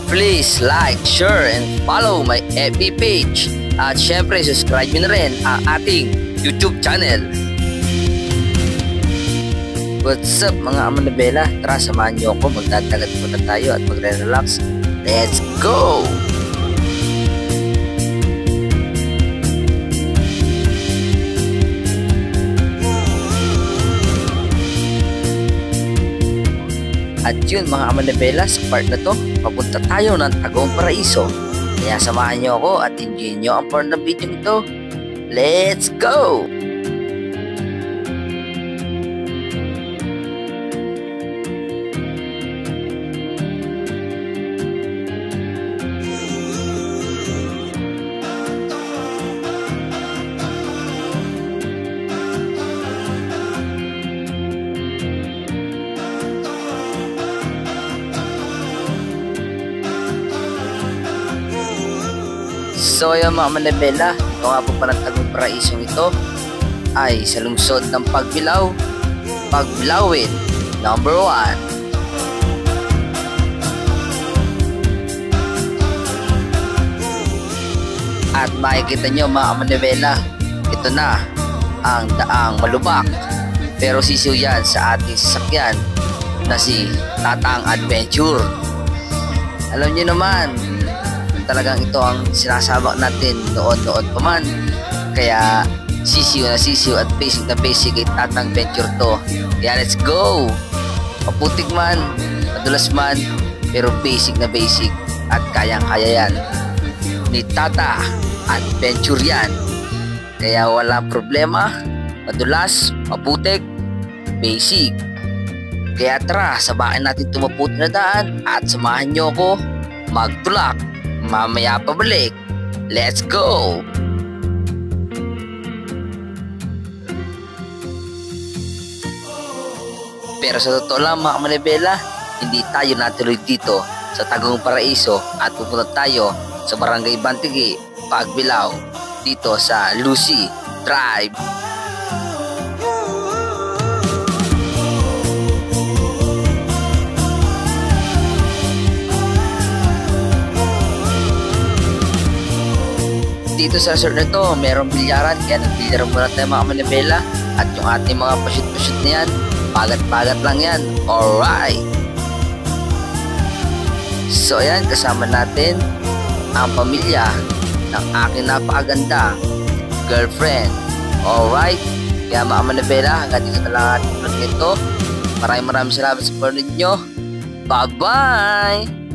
Please like, share, and follow my FB page. At syempre, subscribe nyo na rin ang ating YouTube channel. What's up mga Amanabela? Tara, samahan nyo ako. Magdadagat muna tayo at magre-relax. Let's go! At yun mga Amanabela, sa part na to, papunta tayo ng Tagum Paraiso. Kaya samahan nyo ako at enjoy nyo ang part ng video nito. Let's go! So yung mga Amanabela, ito nga po pala Tagum Paraiso ito ay sa lungsod ng Pagbilao, Pagbilawin, number 1. At makikita nyo mga Amanabela, ito na ang daang malubak, pero sisiw yan sa ating sasakyan na si Tatang Adventure. Alam nyo naman, talagang ito ang sinasabak natin noon pa man. Kaya sisiw na sisiw at basic na basic ay Tatang Adventure to. Kaya let's go! Maputik man, madulas man, pero basic na basic at kayang-kaya yan ni Tata Adventure yan. Kaya wala problema, madulas, maputik, basic. Kaya tara, sabahin natin tumaputi na daan at samahan nyo ako magtulak. Mamaya pabalik. Let's go! Pero sa totoo lang mga Amanabela, hindi tayo natuloy dito sa Tagum Paraiso at pupunta tayo sa Barangay Bantigi, Pagbilao, dito sa Lucy Drive. Dito sa resort na to, merong bilyaran, kaya nagbilyaran muna tayo mga Amanabela. At yung ating mga pasyut-pasyut na yan, pagat-pagat lang yan. Alright! So ayan, kasama natin ang pamilya ng aking napakaganda girlfriend. Alright! Kaya mga Amanabela, hanggang dito na lang ating vlog nito. Maraming salamat sa panonood nyo. Bye-bye!